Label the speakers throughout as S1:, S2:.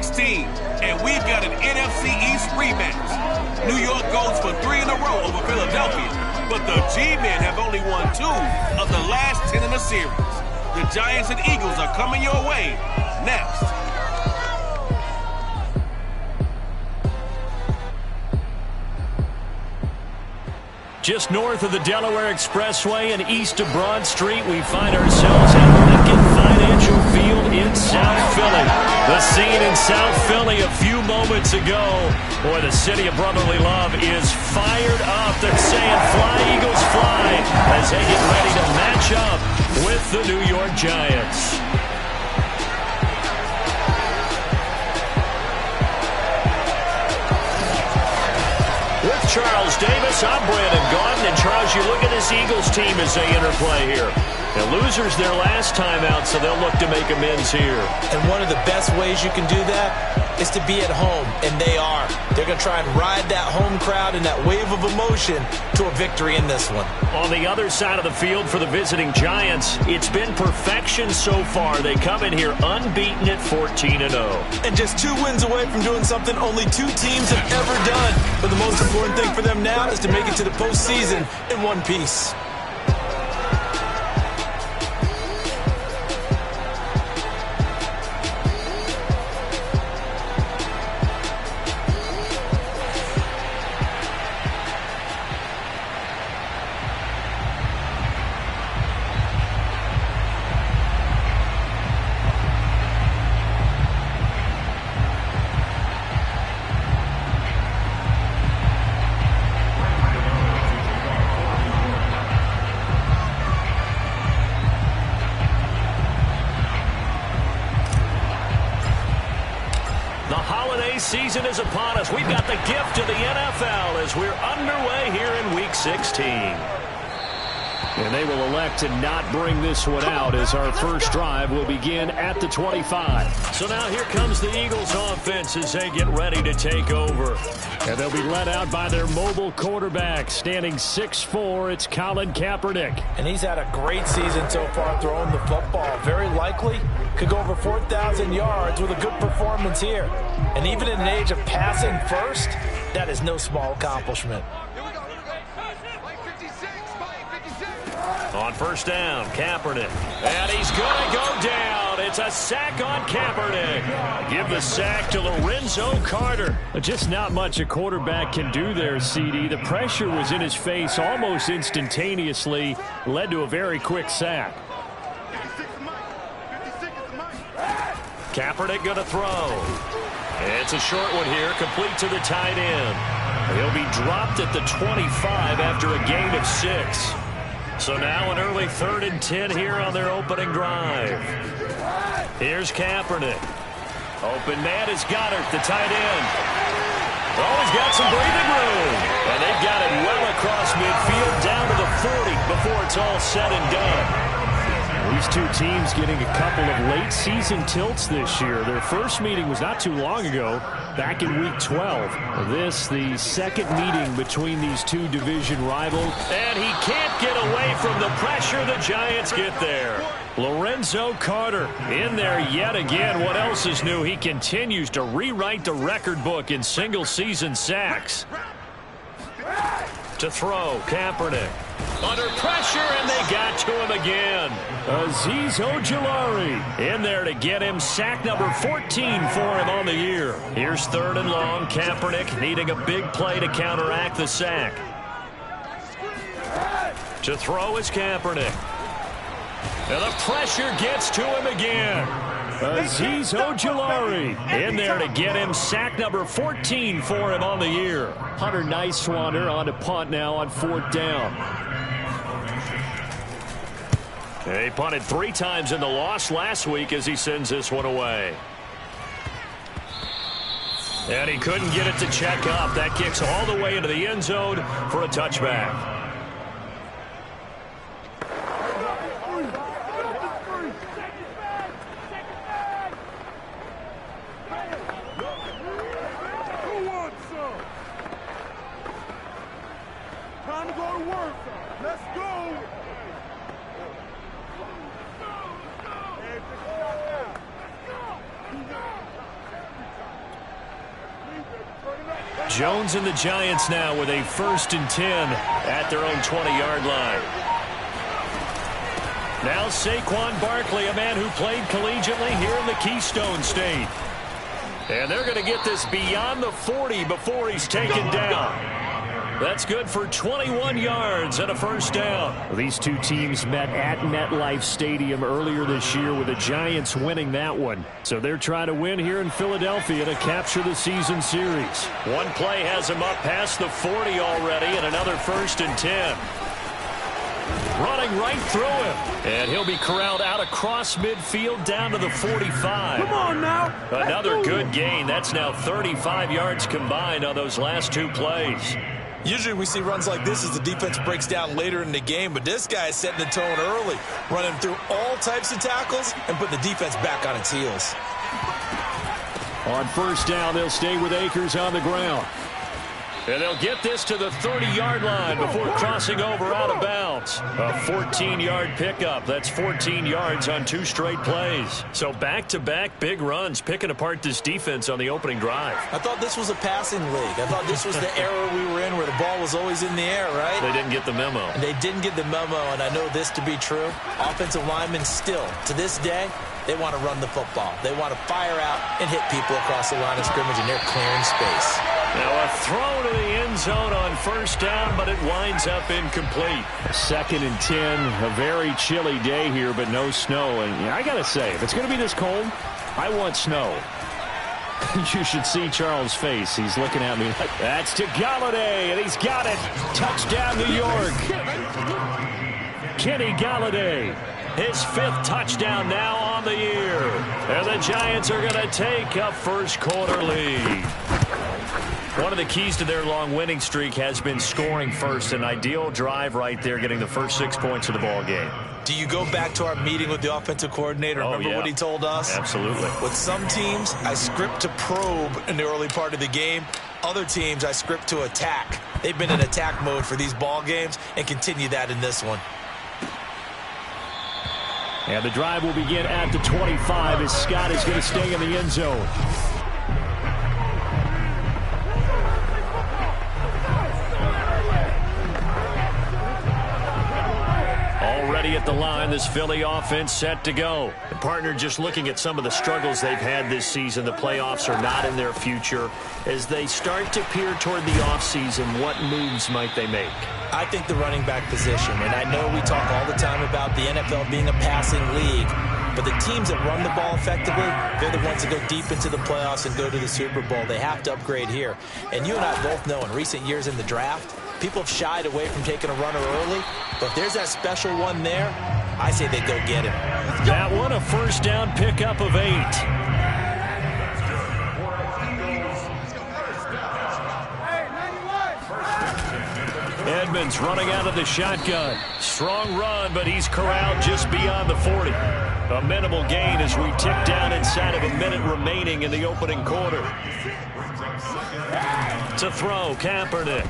S1: 16, and we've got an NFC East rematch. New York goes for 3 in a row over Philadelphia, but the G-Men have only won 2 of the last 10 in the series. The Giants and Eagles are coming your way next.
S2: Just north of the Delaware Expressway and east of Broad Street, we find ourselves at Lincoln Financial Field in South Philly. The scene in South Philly a few moments ago. Boy, the city of brotherly love is fired up. They're saying, "Fly, Eagles, fly," as they get ready to match up with the New York Giants. With Charles Davis, I'm Brandon Gaudin. And Charles, you look at this Eagles team as they interplay here. The losers their last time out, so they'll look to make amends here.
S3: And one of the best ways you can do that is to be at home, and they are. They're going to try and ride that home crowd and that wave of emotion to a victory in this one.
S2: On the other side of the field for the visiting Giants, it's been perfection so far. They come in here unbeaten at 14-0.
S3: And just 2 wins away from doing something only 2 teams have ever done. But the most important thing for them now is to make it to the postseason in one piece.
S2: Season is upon us. We've got the gift of the NFL as we're underway here in Week 16. And they will elect to not bring this one out as our first drive will begin at the 25. So now here comes the Eagles offense as they get ready to take over. And they'll be led out by their mobile quarterback, standing 6'4". It's Colin Kaepernick.
S3: And he's had a great season so far throwing the football. Very likely could go over 4,000 yards with a good performance here. And even in an age of passing first, that is no small accomplishment.
S2: On first down, Kaepernick. And he's going to go down. It's a sack on Kaepernick. Give the sack to Lorenzo Carter. Just not much a quarterback can do there, CD. The pressure was in his face almost instantaneously. Led to a very quick sack. Kaepernick going to throw. It's a short one here, complete to the tight end. He'll be dropped at the 25 after a gain of 6. So now an early 3rd and 10 here on their opening drive. Here's Kaepernick. Open man is Goddard, the tight end. Oh, he's got some breathing room. And they've got it well across midfield down to the 40 before it's all said and done. These two teams getting a couple of late season tilts this year. Their first meeting was not too long ago, back in Week 12. This, the second meeting between these two division rivals. And he can't get away from the pressure. The Giants get there. Lorenzo Carter in there yet again. What else is new? He continues to rewrite the record book in single-season sacks. To throw, Kaepernick. Under pressure, and they got to him again. Azeez Ojulari in there to get him sack number 14 for him on the year. Here's 3rd and long. Kaepernick needing a big play to counteract the sack. To throw is Kaepernick. And the pressure gets to him again. Azeez Ojulari in there to get him sack number 14 for him on the year. Hunter Nicewander on a punt now on 4th down. He punted 3 times in the loss last week as he sends this one away. And he couldn't get it to check up. That kicks all the way into the end zone for a touchback.
S4: Time to go to work. Let's go.
S2: Jones and the Giants now with a 1st and 10 at their own 20-yard line. Now Saquon Barkley, a man who played collegiately here in the Keystone State. And they're going to get this beyond the 40 before he's taken down. That's good for 21 yards and a 1st down.
S5: These two teams met at MetLife Stadium earlier this year with the Giants winning that one. So they're trying to win here in Philadelphia to capture the season series.
S2: One play has him up past the 40 already and another 1st and 10. Running right through him. And he'll be corralled out across midfield down to the 45.
S4: Come on now.
S2: Another good gain. That's now 35 yards combined on those last 2 plays.
S3: Usually we see runs like this as the defense breaks down later in the game, but this guy is setting the tone early, running through all types of tackles and putting the defense back on its heels.
S5: On 1st down, they'll stay with Akers on the ground.
S2: And they'll get this to the 30-yard line before crossing over out of bounds. A 14-yard pickup. That's 14 yards on 2 straight plays. So back-to-back big runs, picking apart this defense on the opening drive.
S3: I thought this was a passing league. I thought this was the era we were in where the ball was always in the air, right?
S2: They didn't get the memo.
S3: And they didn't get the memo, and I know this to be true. Offensive linemen still, to this day, they want to run the football. They want to fire out and hit people across the line of scrimmage, and they're clearing space.
S2: Now a throw to the end zone on 1st down, but it winds up incomplete.
S5: 2nd and 10, a very chilly day here, but no snow. And I got to say, if it's going to be this cold, I want snow. You should see Charles' face. He's looking at me like, that's to Galladay, and he's got it. Touchdown, New York. Kenny Galladay.
S2: His 5th touchdown now on the year. And the Giants are going to take a 1st quarter lead. One of the keys to their long winning streak has been scoring first. An ideal drive right there, getting the first 6 points of the ball game.
S3: Do you go back to our meeting with the offensive coordinator? Remember what he told us?
S2: Absolutely.
S3: With some teams, I script to probe in the early part of the game. Other teams, I script to attack. They've been in attack mode for these ball games and continue that in this one.
S5: And the drive will begin at the 25 as Scott is going to stay in the end zone.
S2: Already at the line, this Philly offense set to go. The partner just looking at some of the struggles they've had this season. The playoffs are not in their future. As they start to peer toward the offseason, what moves might they make?
S3: I think the running back position, and I know we talk all the time about the NFL being a passing league, but the teams that run the ball effectively, they're the ones that go deep into the playoffs and go to the Super Bowl. They have to upgrade here. And you and I both know in recent years in the draft, people have shied away from taking a runner early, but if there's that special one there, I say they go get him.
S2: That one a 1st down pickup of 8. Edmonds running out of the shotgun. Strong run, but he's corralled just beyond the 40. A minimal gain as we tick down inside of a minute remaining in the opening quarter. To throw, Kaepernick.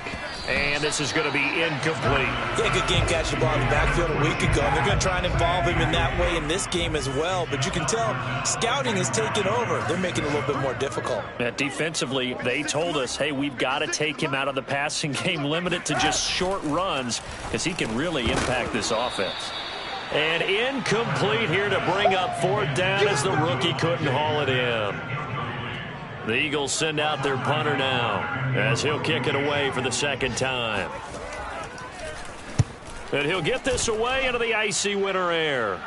S2: And this is going to be incomplete.
S3: Yeah, good game catching the ball in the backfield a week ago. And they're going to try and involve him in that way in this game as well. But you can tell scouting is taking over. They're making it a little bit more difficult.
S2: Defensively, they told us, hey, we've got to take him out of the passing game, limit it to just short runs, because he can really impact this offense. And incomplete here to bring up 4th down as the rookie couldn't haul it in. The Eagles send out their punter now as he'll kick it away for the 2nd time. And he'll get this away into the icy winter air.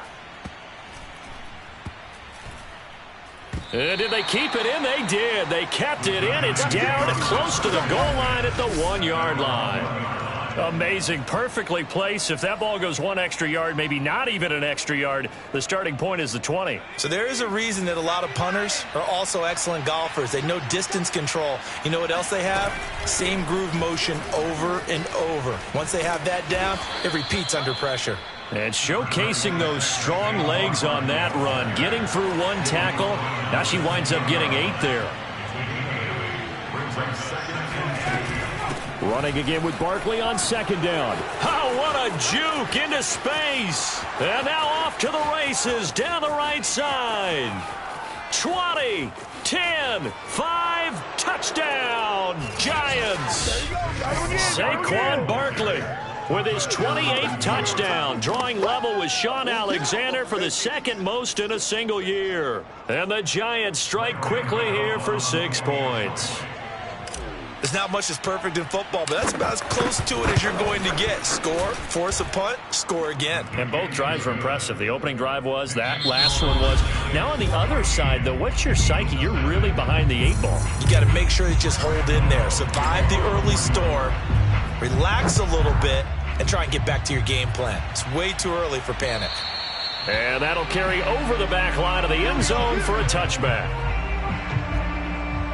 S2: And did they keep it in? They did. They kept it in. It's down close to the goal line at the 1-yard line. Amazing. Perfectly placed. If that ball goes 1 extra yard, maybe not even an extra yard, the starting point is the 20.
S3: So there is a reason that a lot of punters are also excellent golfers. They know distance control. You know what else they have? Same groove motion over and over. Once they have that down, it repeats under pressure.
S2: And showcasing those strong legs on that run. Getting through 1 tackle. Now she winds up getting 8 there.
S5: Running again with Barkley on 2nd down.
S2: Oh, what a juke into space. And now off to the races down the right side. 20, 10, 5, Touchdown, Giants! Saquon Barkley with his 28th touchdown, drawing level with Sean Alexander for the second most in a single year. And the Giants strike quickly here for 6 points.
S3: There's not much that's perfect in football, but that's about as close to it as you're going to get. Score, force a punt, score again.
S2: And both drives were impressive. The opening drive was, that last one was. Now on the other side, though, what's your psyche? You're really behind the 8 ball.
S3: You got to make sure you just hold in there. Survive the early storm, relax a little bit, and try and get back to your game plan. It's way too early for panic.
S2: And that'll carry over the back line of the end zone for a touchback.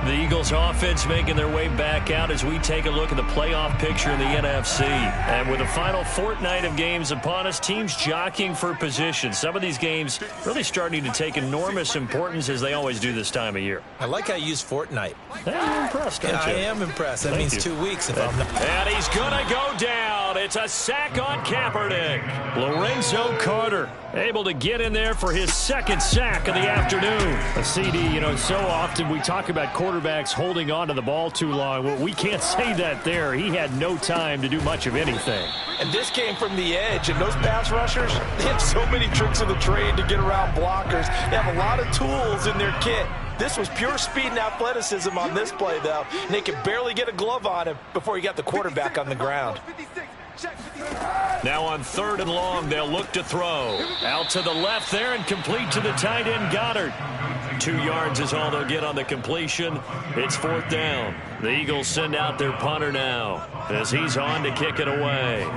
S2: The Eagles offense making their way back out as we take a look at the playoff picture in the NFC. And with the final fortnight of games upon us, teams jockeying for position. Some of these games really starting to take enormous importance as they always do this time of year.
S3: I like how you use fortnight.
S2: Hey, you're impressed, aren't you?
S3: I am impressed. That means 2 weeks if I'm not.
S2: And he's going to go down. It's a sack on Kaepernick. Lorenzo Carter able to get in there for his second sack of the afternoon.
S5: A CD, you know, so often we talk about quarterbacks holding on to the ball too long. Well, we can't say that there. He had no time to do much of anything.
S3: And this came from the edge, and those pass rushers, they have so many tricks of the trade to get around blockers. They have a lot of tools in their kit. This was pure speed and athleticism on this play, though. And they could barely get a glove on him before he got the quarterback on the ground.
S2: Now on 3rd and long, they'll look to throw. Out to the left there and complete to the tight end, Goddard. 2 yards is all they'll get on the completion. It's 4th down. The Eagles send out their punter now as he's on to kick it away.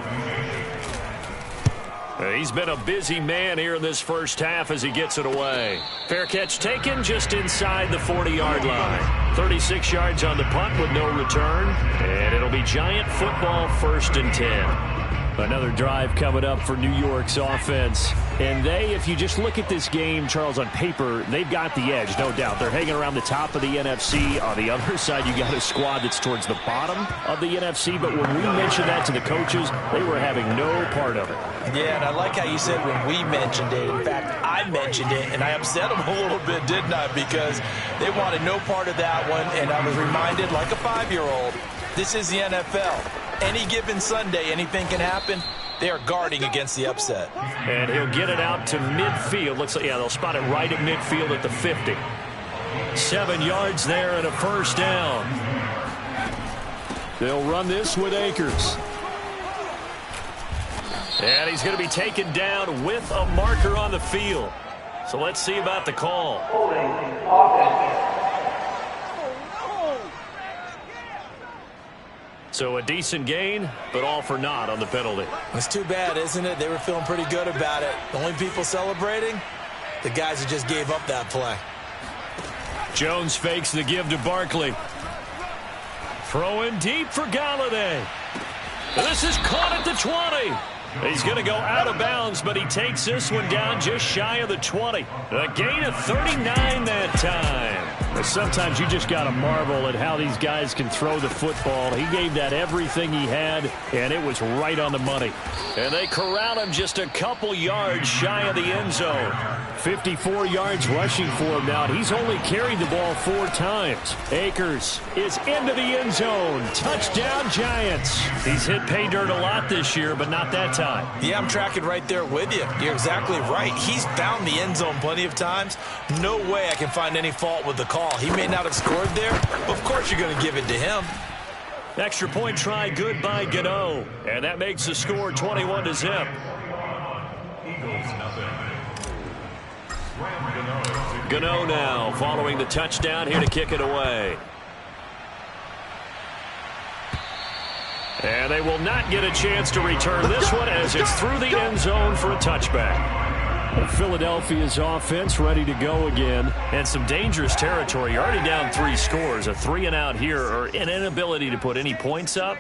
S2: He's been a busy man here in this first half as he gets it away. Fair catch taken just inside the 40-yard line. 36 yards on the punt with no return. And it'll be Giant football 1st and 10.
S5: Another drive coming up for New York's offense. And they, if you just look at this game, Charles, on paper, they've got the edge, no doubt. They're hanging around the top of the NFC. On the other side, you got a squad that's towards the bottom of the NFC. But when we mentioned that to the coaches, they were having no part of it.
S3: Yeah, and I like how you said when we mentioned it. In fact, I mentioned it, and I upset them a little bit, didn't I? Because they wanted no part of that one, and I was reminded, like a 5-year-old, this is the NFL. Any given Sunday, anything can happen. They are guarding against the upset.
S2: And he'll get it out to midfield. Looks like, yeah, they'll spot it right at midfield at the 50. 7 yards there and a 1st down.
S5: They'll run this with Akers.
S2: And he's going to be taken down with a marker on the field. So let's see about the call. So a decent gain, but all for naught on the penalty.
S3: It's too bad, isn't it? They were feeling pretty good about it. The only people celebrating, the guys who just gave up that play.
S2: Jones fakes the give to Barkley. Throwing deep for Galladay. This is caught at the 20. He's going to go out of bounds, but he takes this one down just shy of the 20. A gain of 39 that time.
S5: Sometimes you just got to marvel at how these guys can throw the football. He gave that everything he had, and it was right on the money.
S2: And they corral him just a couple yards shy of the end zone.
S5: 54 yards rushing for him now. He's only carried the ball 4 times. Akers is into the end zone. Touchdown, Giants.
S2: He's hit pay dirt a lot this year, but not that time.
S3: Yeah, I'm tracking right there with you. You're exactly right. He's found the end zone plenty of times. No way I can find any fault with the call. He may not have scored there, but of course you're going to give it to him.
S2: Extra point try good by Gano. And that makes the score 21-0. Gano now following the touchdown here to kick it away. And they will not get a chance to return this one as it's through the end zone for a touchback.
S5: Philadelphia's offense ready to go again.
S2: And some dangerous territory. You're already down 3 scores. A 3-and-out here, or an inability to put any points up.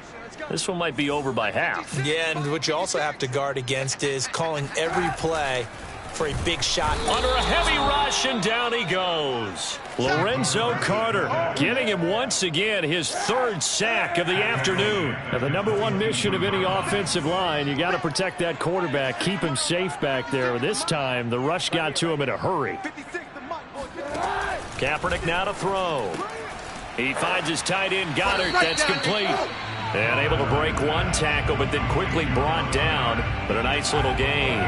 S2: This one might be over by half.
S3: Yeah, and what you also have to guard against is calling every play for a big shot.
S2: Under a heavy rush, and down he goes. Lorenzo Carter getting him once again his 3rd sack of the afternoon.
S5: Now, the #1 mission of any offensive line, you got to protect that quarterback, keep him safe back there. This time, the rush got to him in a hurry.
S2: Kaepernick now to throw. He finds his tight end, Goddard. That's complete. And able to break one tackle, but then quickly brought down. But a nice little gain.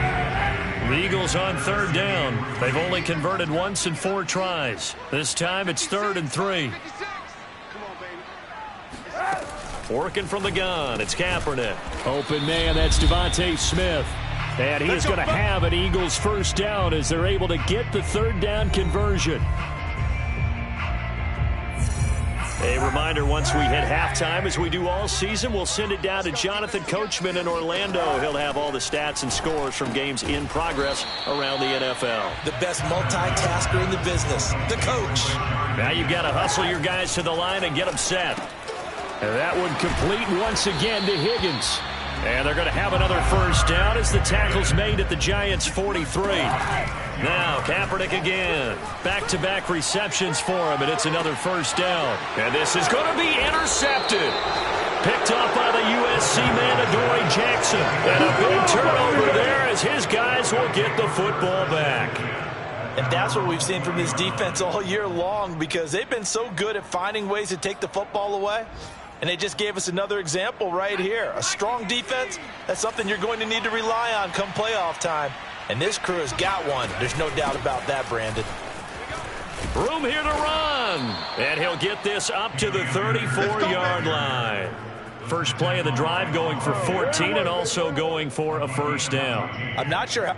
S2: The Eagles on third down. They've only converted once in 4 tries. This time it's 3rd and 3. Working from the gun, it's Kaepernick.
S5: Open man, that's Devontae Smith. And he's going to have an Eagles first down as they're able to get the 3rd down conversion. A reminder, once we hit halftime, as we do all season, we'll send it down to Jonathan Coachman in Orlando. He'll have all the stats and scores from games in progress around the NFL.
S3: The best multitasker in the business, the coach.
S2: Now you've got to hustle your guys to the line and get them set.
S5: And that one complete once again to Higgins. And they're going to have another first down as the tackle's made at the Giants' 43.
S2: Now Kaepernick again. Back-to-back receptions for him, and it's another first down. And this is going to be intercepted. Picked off by the USC man, Adoree Jackson. And a big turnover there as his guys will get the football back.
S3: And that's what we've seen from this defense all year long, because they've been so good at finding ways to take the football away. And they just gave us another example right here. A strong defense, that's something you're going to need to rely on come playoff time. And this crew has got one. There's no doubt about that, Brandon.
S2: Room here to run. And he'll get this up to the 34-yard line. First play of the drive going for 14 and also going for a first down.
S3: I'm not sure how...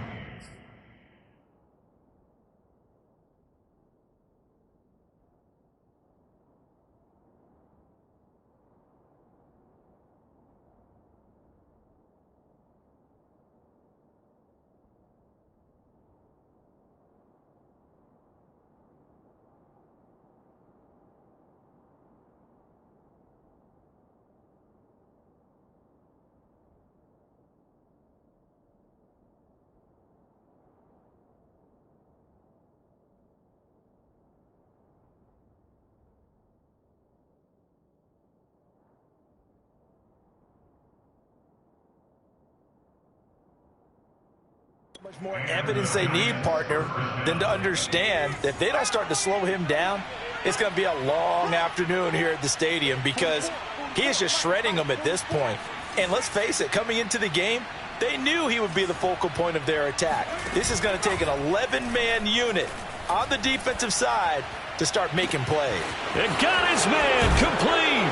S3: much more evidence they need, partner, than to understand that if they don't start to slow him down, it's going to be a long afternoon here at the stadium, because he is just shredding them at this point. And let's face it, coming into the game, they knew he would be the focal point of their attack. This is going to take an 11-man unit on the defensive side to start making plays.
S2: And got his man complete.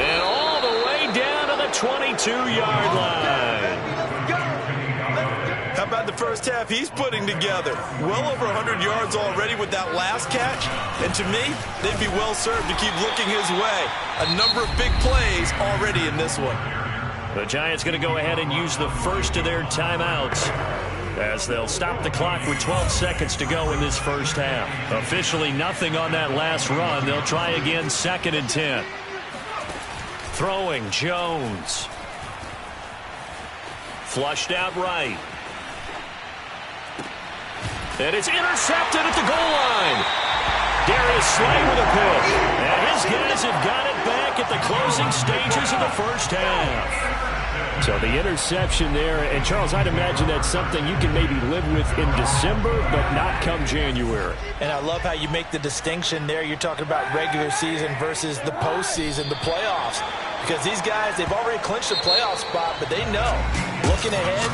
S2: And all the way down to the 22-yard line.
S6: How about the first half he's putting together? Well over 100 yards already with that last catch. And to me, they'd be well served to keep looking his way. A number of big plays already in this one.
S2: The Giants going to go ahead and use the first of their timeouts as they'll stop the clock with 12 seconds to go in this first half. Officially nothing on that last run. They'll try again, 2nd and 10. Throwing, Jones. Flushed out right. And it's intercepted at the goal line. Darius Slay with a pick. And his guys have got it back at the closing stages of the first half.
S5: So the interception there, and Charles, I'd imagine that's something you can maybe live with in December, but not come January.
S3: And I love how you make the distinction there. You're talking about regular season versus the postseason, the playoffs. Because these guys, they've already clinched a playoff spot, but they know, looking ahead,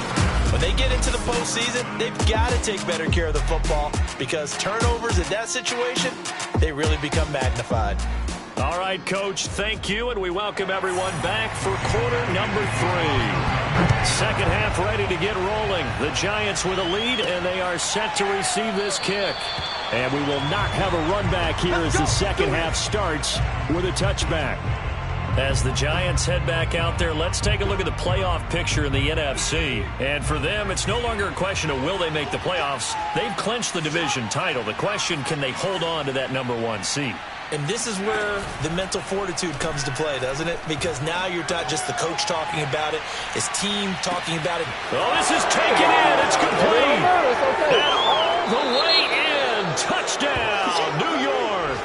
S3: when they get into the postseason, they've got to take better care of the football, because turnovers in that situation, they really become magnified.
S2: All right, Coach, thank you, and we welcome everyone back for quarter number 3. Second half ready to get rolling. The Giants with a lead, and they are set to receive this kick.
S5: And we will not have a run back here as the second half starts with a touchback.
S2: As the Giants head back out there, let's take a look at the playoff picture in the NFC. And for them, it's no longer a question of will they make the playoffs. They've clinched the division title. The question, can they hold on to that number 1 seed?
S3: And this is where the mental fortitude comes to play, doesn't it? Because now you're not just the coach talking about it, his team talking about it.
S2: Oh, this is taken in. It's complete. And all the way in. Touchdown, New York.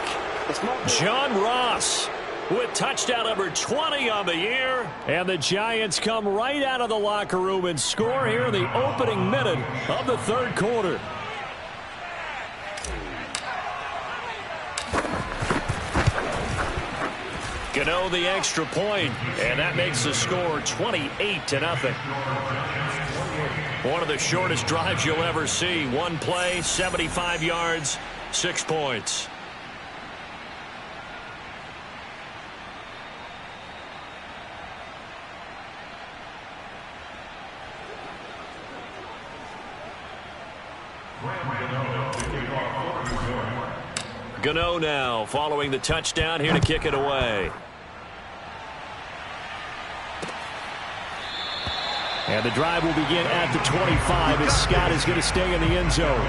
S2: John Ross with touchdown number 20 on the year.
S5: And the Giants come right out of the locker room and score here in the opening minute of the third quarter.
S2: Gano the extra point, and that makes the score 28-0. One of the shortest drives you'll ever see. One play, 75 yards, 6 points. Gano now following the touchdown here to kick it away.
S5: And the drive will begin at the 25 as Scott is going to stay in the end zone.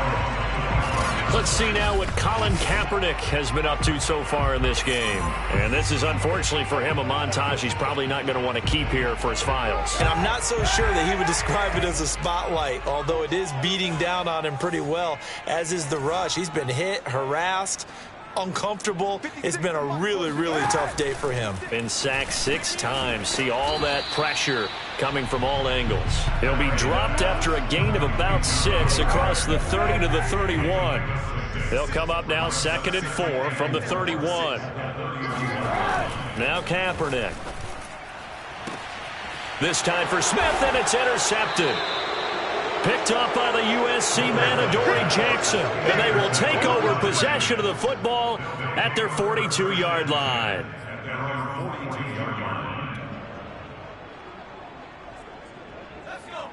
S2: Let's see now what Colin Kaepernick has been up to so far in this game. And this is unfortunately for him a montage he's probably not going to want to keep here for his files.
S3: And I'm not so sure that he would describe it as a spotlight, although it is beating down on him pretty well, as is the rush. He's been hit, harassed, uncomfortable. It's been a really, really tough day for him.
S2: Been sacked 6 times. See all that pressure coming from all angles. He'll be dropped after a gain of about 6 across the 30 to the 31. They'll come up now 2nd and 4 from the 31. Now Kaepernick. This time for Smith, and it's intercepted. Picked up by the USC man, Adoree Jackson. And they will take over possession of the football at their 42-yard line.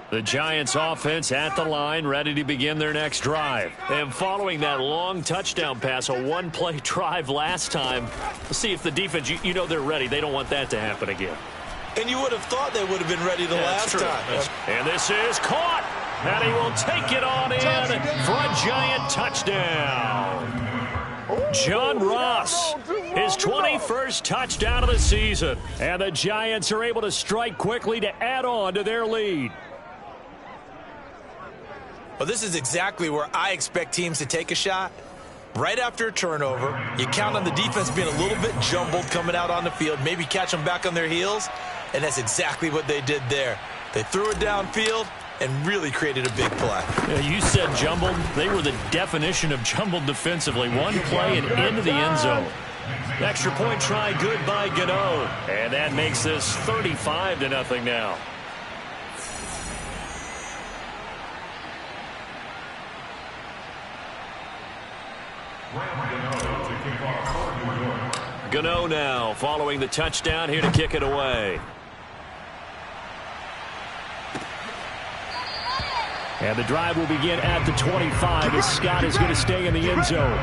S2: The Giants offense at the line, ready to begin their next drive. And following that long touchdown pass, a one-play drive last time, we'll see if the defense, you know they're ready. They don't want that to happen again.
S3: And you would have thought they would have been ready the last time.
S2: And this is caught. And he will take it on in for a Giant touchdown. John Ross, his 21st touchdown of the season. And the Giants are able to strike quickly to add on to their lead.
S3: Well, this is exactly where I expect teams to take a shot. Right after a turnover, you count on the defense being a little bit jumbled coming out on the field, maybe catch them back on their heels, and that's exactly what they did there. They threw it downfield and really created a big play.
S2: Yeah, you said jumbled. They were the definition of jumbled defensively. One play and into the end zone. Extra point try good by Gano. And that makes this 35-0 now. Gano now following the touchdown here to kick it away.
S5: And the drive will begin at the 25 as Scott is going to stay in the end zone.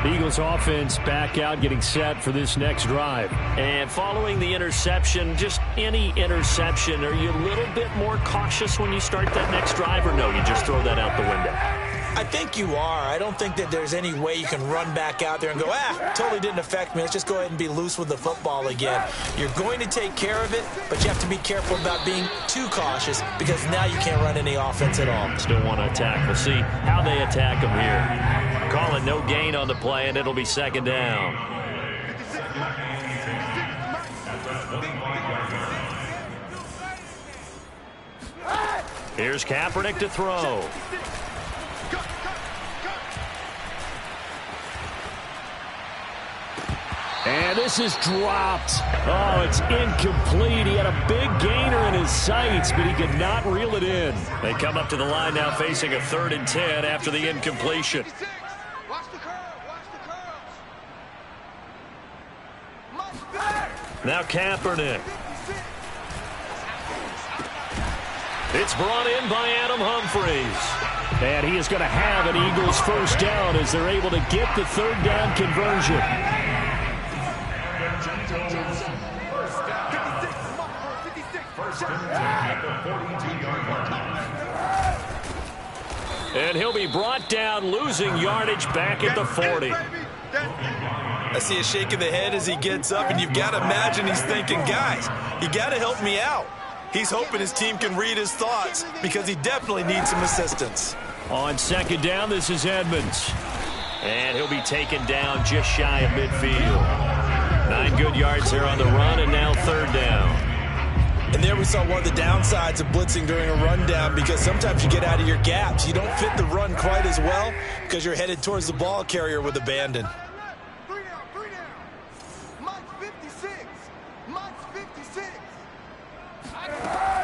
S5: The Eagles offense back out, getting set for this next drive.
S2: And following the interception, just any interception, are you a little bit more cautious when you start that next drive, or no, you just throw that out the window?
S3: I think you are. I don't think that there's any way you can run back out there and go, totally didn't affect me. Let's just go ahead and be loose with the football again. You're going to take care of it, but you have to be careful about being too cautious because now you can't run any offense at all.
S2: Still want to attack. We'll see how they attack them here. Call it no gain on the play, and it'll be 2nd down. Here's Kaepernick to throw.
S5: And this is dropped. Oh, it's incomplete. He had a big gainer in his sights, but he could not reel it in.
S2: They come up to the line now facing a 3rd and 10 after the incompletion. Now Kaepernick. It's brought in by Adam Humphries.
S5: And he is going to have an Eagles first down as they're able to get the 3rd down conversion.
S2: And he'll be brought down, losing yardage back at the 40.
S6: I see a shake of the head as he gets up, and you've got to imagine he's thinking, guys, you got to help me out. He's hoping his team can read his thoughts because he definitely needs some assistance.
S2: On 2nd down, this is Edmonds. And he'll be taken down just shy of midfield. 9 good yards there on the run, and now 3rd down.
S3: And there we saw one of the downsides of blitzing during a rundown because sometimes you get out of your gaps. You don't fit the run quite as well because you're headed towards the ball carrier with abandon.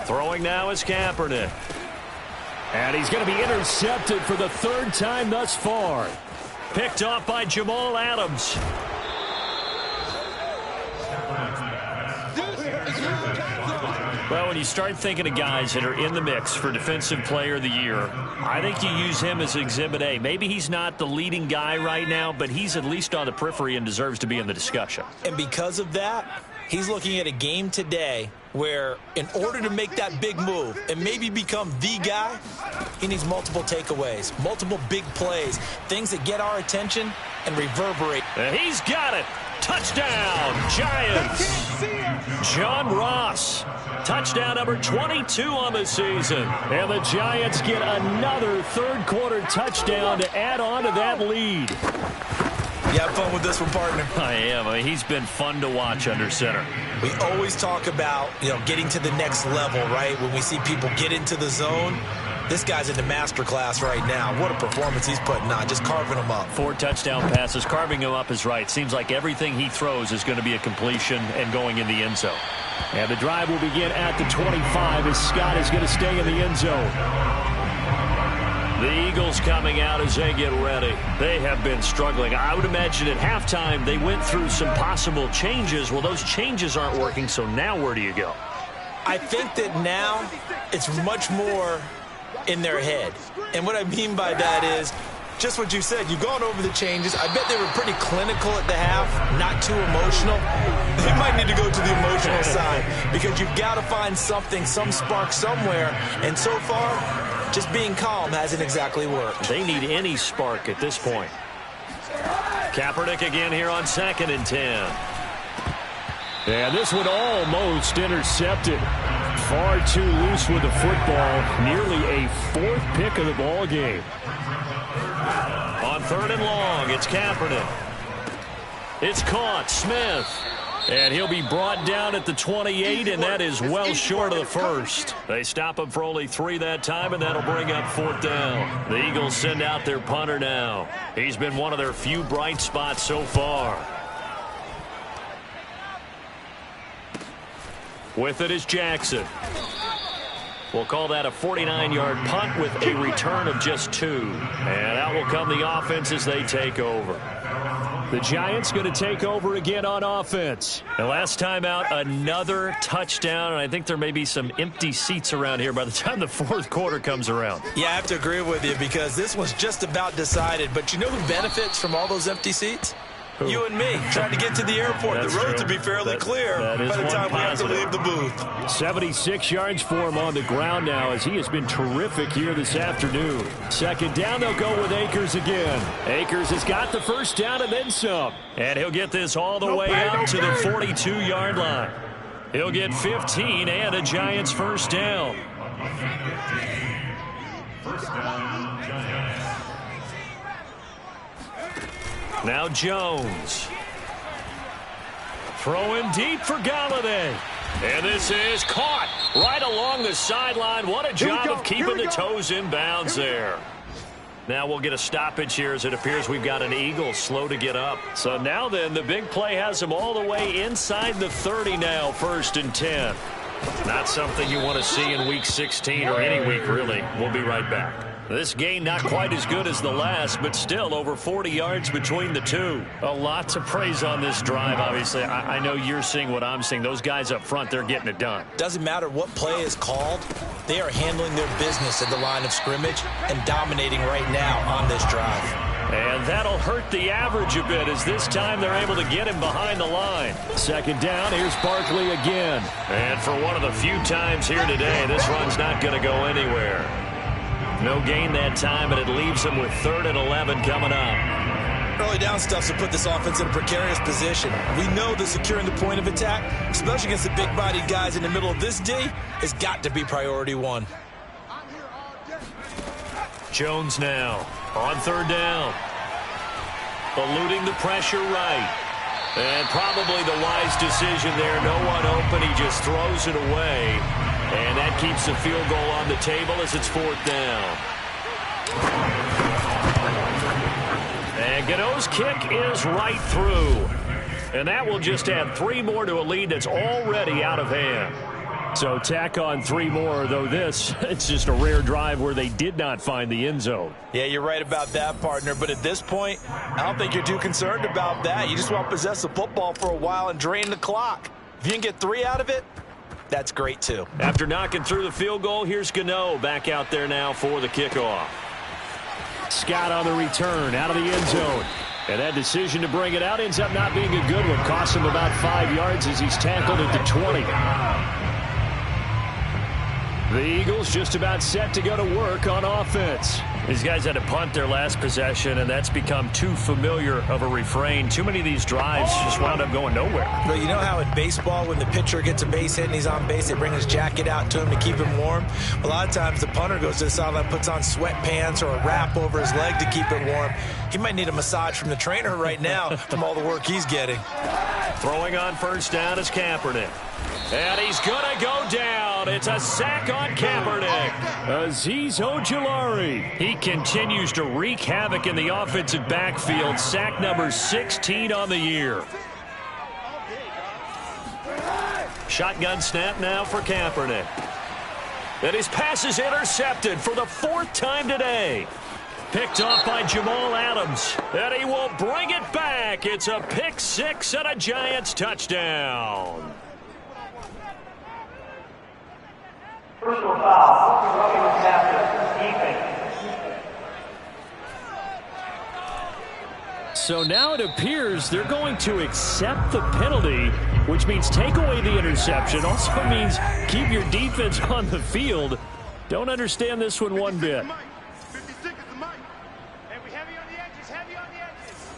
S2: Throwing now is Kaepernick.
S5: And he's going to be intercepted for the third time thus far.
S2: Picked off by Jamal Adams. Well, when you start thinking of guys that are in the mix for Defensive Player of the Year, I think you use him as Exhibit A. Maybe he's not the leading guy right now, but he's at least on the periphery and deserves to be in the discussion.
S3: And because of that, he's looking at a game today where in order to make that big move and maybe become the guy, he needs multiple takeaways, multiple big plays, things that get our attention and reverberate.
S2: And he's got it. Touchdown, Giants. John Ross. Touchdown number 22 on the season.
S5: And the Giants get another third-quarter touchdown to add on to that lead.
S3: You have fun with this one, partner?
S2: I am. I mean, he's been fun to watch under center.
S3: We always talk about, getting to the next level, right? When we see people get into the zone, this guy's in the master class right now. What a performance he's putting on, just carving them up.
S2: 4 touchdown passes. Carving him up is right. Seems like everything he throws is going to be a completion and going in the end zone.
S5: And the drive will begin at the 25 as Scott is going to stay in the end zone.
S2: The Eagles coming out as they get ready. They have been struggling. I would imagine at halftime they went through some possible changes. Well, those changes aren't working, so now where do you go?
S3: I think that now it's much more in their head. And what I mean by that is just what you said. You've gone over the changes. I bet they were pretty clinical at the half, not too emotional. They might need to go to the emotional side because you've got to find something, some spark somewhere. And so far, just being calm hasn't exactly worked.
S2: They need any spark at this point. Kaepernick again here on 2nd and 10.
S5: And this one almost intercepted. Far too loose with the football. Nearly a 4th pick of the ball game.
S2: On 3rd and long, it's Kaepernick. It's caught. Smith. And he'll be brought down at the 28, and that is well short of the first. They stop him for only 3 that time, and that'll bring up 4th down. The Eagles send out their punter now. He's been one of their few bright spots so far. With it is Jackson. We'll call that a 49-yard punt with a return of just 2. And out will come the offense as they take over.
S5: The Giants going to take over again on offense.
S2: And last time out, another touchdown. And I think there may be some empty seats around here by the time the 4th quarter comes around.
S3: Yeah, I have to agree with you because this one's just about decided. But you know who benefits from all those empty seats? Who? You and me, trying to get to the airport.
S2: That's
S3: the road
S2: true.
S3: to be fairly clear
S2: by the
S3: time we have to
S2: positive.
S3: leave the booth.
S5: 76 yards for him on the ground now as he has been terrific here this afternoon. 2nd down, they'll go with Akers again. Akers has got the first down and then some.
S2: And he'll get this all the way out to the 42-yard line. He'll get 15 and a Giants first down. Now Jones. Throwing deep for Galladay. And this is caught right along the sideline. What a job of keeping the toes in bounds there. Now we'll get a stoppage here as it appears we've got an Eagle slow to get up. So now then, the big play has them all the way inside the 30 now, 1st and 10. Not something you want to see in Week 16 or any week, really. We'll be right back. This game not quite as good as the last, but still over 40 yards between the two. A lot to praise on this drive, obviously. I know you're seeing what I'm seeing. Those guys up front, they're getting it done.
S3: Doesn't matter what play is called. They are handling their business at the line of scrimmage and dominating right now on this drive.
S2: And that'll hurt the average a bit as this time they're able to get him behind the line.
S5: 2nd down, here's Barkley again.
S2: And for one of the few times here today, this run's not going to go anywhere. No gain that time, and it leaves them with 3rd and 11 coming up.
S3: Early down stuff to put this offense in a precarious position. We know that securing the point of attack, especially against the big-bodied guys in the middle of this D, has got to be priority 1.
S2: Jones now on 3rd down. Eluding the pressure right. And probably the wise decision there. No one open. He just throws it away. And that keeps the field goal on the table as it's 4th down. And Gano's kick is right through. And that will just add 3 more to a lead that's already out of hand.
S5: So tack on 3 more, though it's just a rare drive where they did not find the end zone.
S3: Yeah, you're right about that, partner. But at this point, I don't think you're too concerned about that. You just want to possess the football for a while and drain the clock. If you can get 3 out of it, that's great, too.
S2: After knocking through the field goal, here's Gano back out there now for the kickoff.
S5: Scott on the return, out of the end zone. And that decision to bring it out ends up not being a good one. Costs him about 5 yards as he's tackled at the 20. The Eagles just about set to go to work on offense.
S2: These guys had to punt their last possession, and that's become too familiar of a refrain. Too many of these drives just wound up going nowhere.
S3: But you know how in baseball, when the pitcher gets a base hit and he's on base, they bring his jacket out to him to keep him warm? A lot of times the punter goes to the sideline, puts on sweatpants or a wrap over his leg to keep it warm. He might need a massage from the trainer right now from all the work he's getting.
S2: Throwing on first down is Kaepernick. And he's going to go down. It's a sack on Kaepernick.
S5: Azeez Ojulari.
S2: He continues to wreak havoc in the offensive backfield. Sack number 16 on the year. Shotgun snap now for Kaepernick. And his pass is intercepted for the 4th time today. Picked off by Jamal Adams. And he will bring it back. It's a pick 6 and a Giants touchdown.
S7: Personal foul, rubbing captain,
S5: So now it appears they're going to accept the penalty, which means take away the interception. Also means keep your defense on the field. Don't understand this one bit.
S4: 56 is the mic. And we heavy on the edges, heavy on the edges.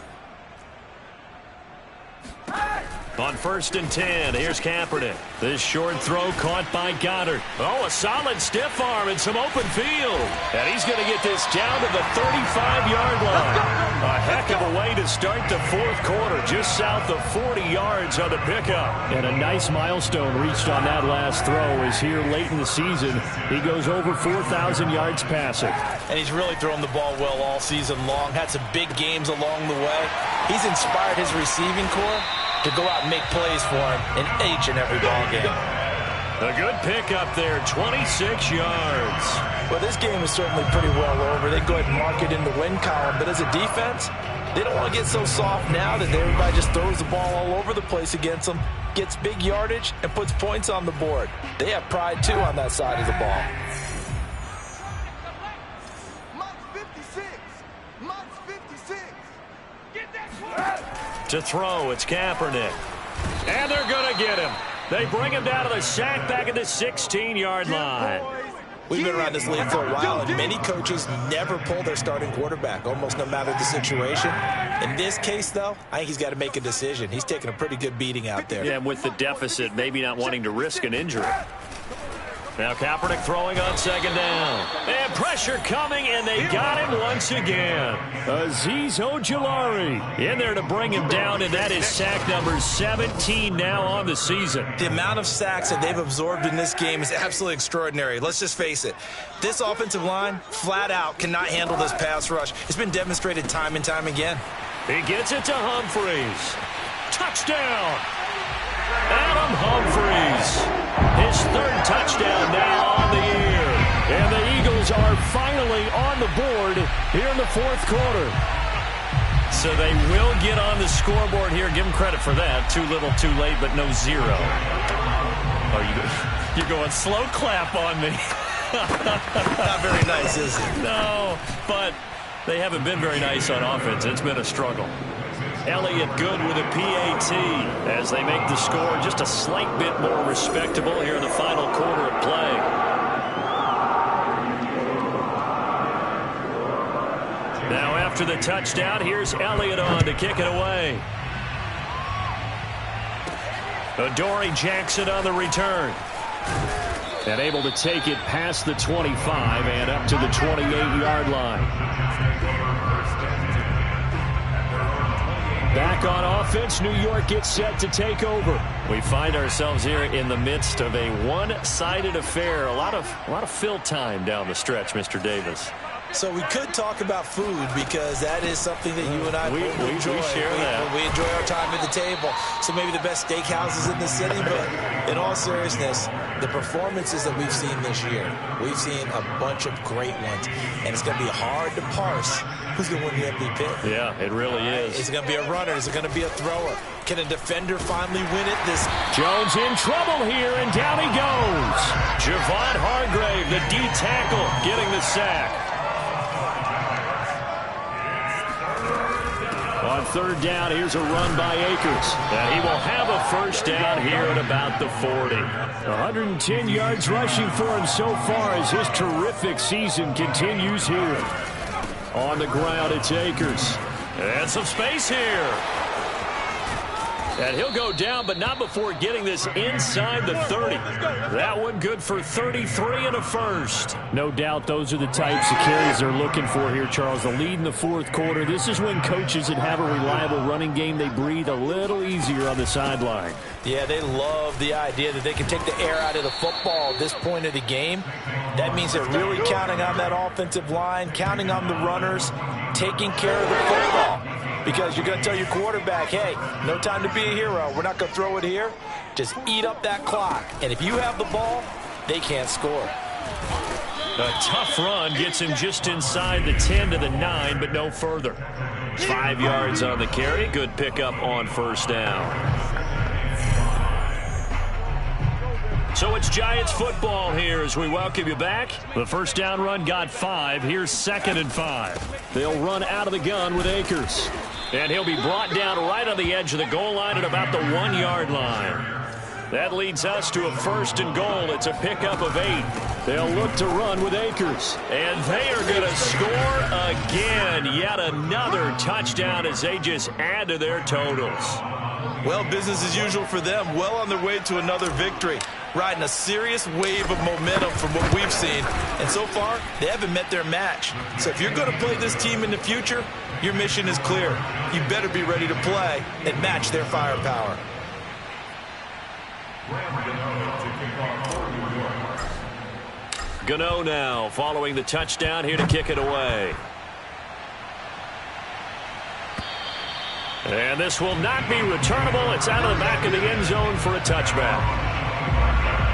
S2: On 1st and 10, here's Kaepernick. This short throw caught by Goddard. Oh, a solid stiff arm and some open field. And he's going to get this down to the 35-yard line. A heck of a way to start the 4th quarter, just south of 40 yards on the pickup.
S5: And a nice milestone reached on that last throw is here late in the season. He goes over 4,000 yards passing.
S3: And he's really thrown the ball well all season long. Had some big games along the way. He's inspired his receiving corps to go out and make plays for him in each and every ball game.
S2: A good pickup there, 26 yards.
S3: Well, this game is certainly pretty well over. They go ahead and mark it in the win column. But as a defense, they don't want to get so soft now that everybody just throws the ball all over the place against them, gets big yardage, and puts points on the board. They have pride, too, on that side of the ball.
S2: To throw, it's Kaepernick. And they're going to get him. They bring him down to the sack back at the 16-yard line.
S3: We've been around this league for a while, and many coaches never pull their starting quarterback, almost no matter the situation. In this case, though, I think he's got to make a decision. He's taking a pretty good beating out there.
S2: Yeah, with the deficit, maybe not wanting to risk an injury. Now Kaepernick throwing on 2nd down. And pressure coming, and they got him once again.
S5: Azeez Ojulari
S2: in there to bring him down, and that is sack number 17 now on the season.
S3: The amount of sacks that they've absorbed in this game is absolutely extraordinary. Let's just face it. This offensive line, flat out, cannot handle this pass rush. It's been demonstrated time and time again.
S2: He gets it to Humphries. Touchdown! Adam Humphries. His 3rd touchdown now on the year. And the Eagles are finally on the board here in the 4th quarter. So they will get on the scoreboard here. Give them credit for that. Too little, too late, but no 0. Oh, you're going slow clap on me.
S3: Not very nice, is it?
S2: No, but they haven't been very nice on offense. It's been a struggle. Elliott good with a PAT as they make the score just a slight bit more respectable here in the final quarter of play. Now after the touchdown, here's Elliott on to kick it away. Adoree Jackson on the return.
S5: And able to take it past the 25 and up to the 28-yard line. Back on offense, New York gets set to take over. We find ourselves here in the midst of a one-sided affair. A lot of fill time down the stretch, Mr. Davis.
S3: So we could talk about food because that is something that you and I
S5: we
S3: enjoy.
S5: We share that.
S3: We enjoy our time at the table. So maybe the best steakhouses in the city, but in all seriousness, the performances that we've seen this year, we've seen a bunch of great ones, and it's going to be hard to parse who's going to win the MVP.
S5: Yeah, it really is.
S3: Is it going to be a runner? Is it going to be a thrower? Can a defender finally win it?
S5: Jones in trouble here, and down he goes. Javon Hargrave, the D tackle, getting the sack. On third down, here's a run by Akers. And he will have a first down here at about the 40. 110 yards rushing for him so far as his terrific season continues here. On the ground, it's Akers. And some space here. And he'll go down, but not before getting this inside the 30. That one good for 33 and a first. No doubt those are the types of carries they're looking for here, Charles. The lead in the fourth quarter. This is when coaches that have a reliable running game, they breathe a little easier on the sideline.
S3: Yeah, they love the idea that they can take the air out of the football at this point of the game. That means they're really counting on that offensive line, counting on the runners, taking care of the football. Because you're going to tell your quarterback, hey, no time to be a hero. We're not going to throw it here. Just eat up that clock. And if you have the ball, they can't score.
S2: A tough run gets him just inside the 10 to the 9, but no further. 5 yards on the carry. Good pickup on first down. So it's Giants football here as we welcome you back. The first down run got 5. Here's 2nd and 5. They'll run out of the gun with Akers. And he'll be brought down right on the edge of the goal line at about the 1-yard line. That leads us to a 1st and goal. It's a pickup of 8. They'll look to run with Akers. And they are going to score again. Yet another touchdown as they just add to their totals.
S6: Well, business as usual for them. Well on their way to another victory. Riding a serious wave of momentum from what we've seen. And so far, they haven't met their match. So if you're going to play this team in the future, your mission is clear. You better be ready to play and match their firepower.
S2: Gano now following the touchdown here to kick it away. And this will not be returnable. It's out of the back of the end zone for a touchback.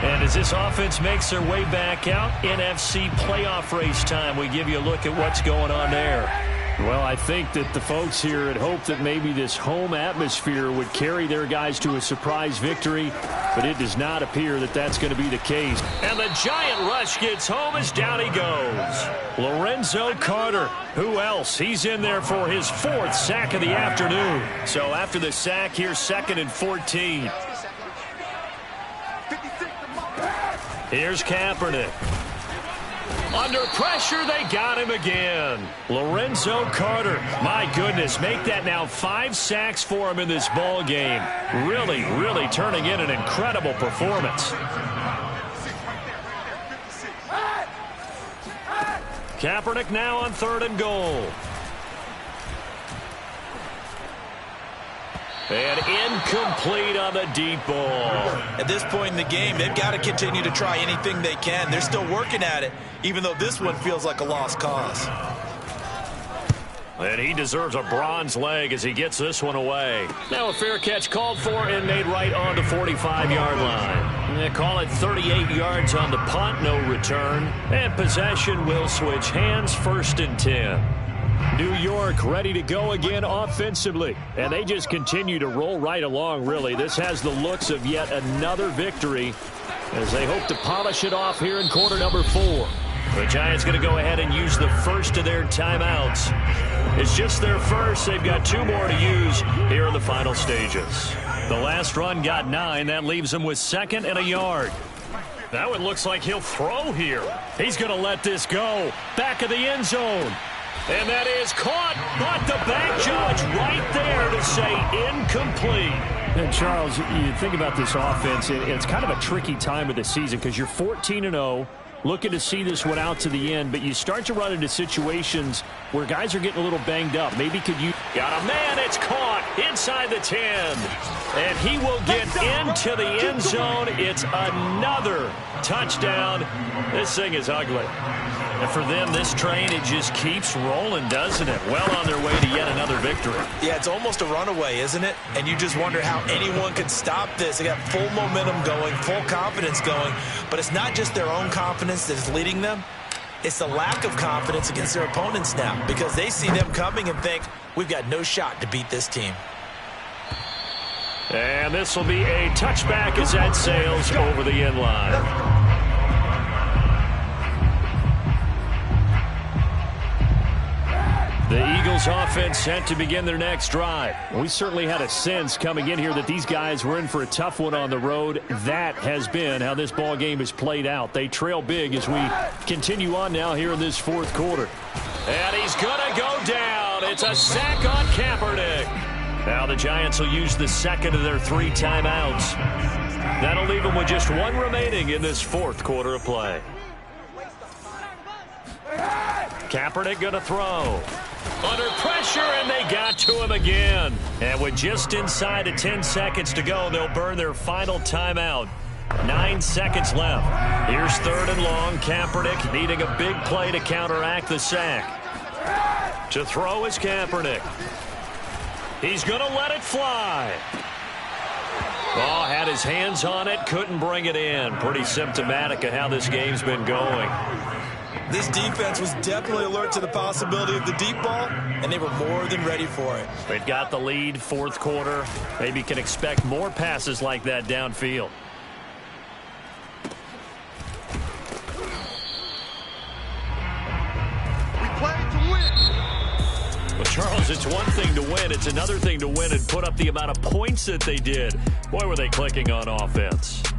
S2: And as this offense makes their way back out, NFC playoff race time, we give you a look at what's going on there.
S5: Well, I think that the folks here had hoped that maybe this home atmosphere would carry their guys to a surprise victory, but it does not appear that that's going to be the case.
S2: And the giant rush gets home as down he goes. Lorenzo Carter. Who else? He's in there for his 4th sack of the afternoon. So after the sack, here's 2nd and 14. Here's Kaepernick. Under pressure, they got him again. Lorenzo Carter. My goodness, make that now 5 sacks for him in this ball game. Really, really turning in an incredible performance. Kaepernick now on 3rd and goal. And incomplete on the deep ball.
S6: At this point in the game, they've got to continue to try anything they can. They're still working at it, even though this one feels like a lost cause.
S2: And he deserves a bronze leg as he gets this one away. Now a fair catch called for and made right on the 45-yard line. They call it 38 yards on the punt, no return. And possession will switch hands, 1st and 10. New York ready to go again offensively. And they just continue to roll right along, really. This has the looks of yet another victory as they hope to polish it off here in quarter number 4. The Giants going to go ahead and use the first of their timeouts. It's just their first. They've got 2 more to use here in the final stages. The last run got 9. That leaves them with 2nd and a yard. That one looks like he'll throw here. He's going to let this go. Back of the end zone. And that is caught, but the back judge right there to say incomplete.
S5: And Charles, you think about this offense, it's kind of a tricky time of the season because you're 14-0, looking to see this one out to the end, but you start to run into situations where guys are getting a little banged up. Maybe could you...
S2: Got a man, it's caught inside the 10. And he will get into the end zone. It's another touchdown. This thing is ugly. And for them, this train, it just keeps rolling, doesn't it? Well on their way to yet another victory.
S6: Yeah, it's almost a runaway, isn't it? And you just wonder how anyone could stop this. They got full momentum going, full confidence going. But it's not just their own confidence that is leading them. It's the lack of confidence against their opponents now, because they see them coming and think, we've got no shot to beat this team.
S2: And this will be a touchback as that sails over the end line. The Eagles offense set to begin their next drive.
S5: We certainly had a sense coming in here that these guys were in for a tough one on the road. That has been how this ball game has played out. They trail big as we continue on now here in this fourth quarter.
S2: And he's going to go down. It's a sack on Kaepernick. Now the Giants will use the second of their 3 timeouts. That'll leave them with just 1 remaining in this fourth quarter of play. Kaepernick going to throw. Under pressure, and they got to him again. And with just inside of 10 seconds to go, they'll burn their final timeout. 9 seconds left. Here's 3rd and long. Kaepernick needing a big play to counteract the sack. To throw is Kaepernick. He's going to let it fly. Oh, had his hands on it, couldn't bring it in. Pretty symptomatic of how this game's been going.
S6: This defense was definitely alert to the possibility of the deep ball, and they were more than ready for it.
S2: They've got the lead, fourth quarter. Maybe can expect more passes like that downfield.
S4: We play to win.
S2: Well, Charles, it's one thing to win. It's another thing to win and put up the amount of points that they did. Boy, were they clicking on offense.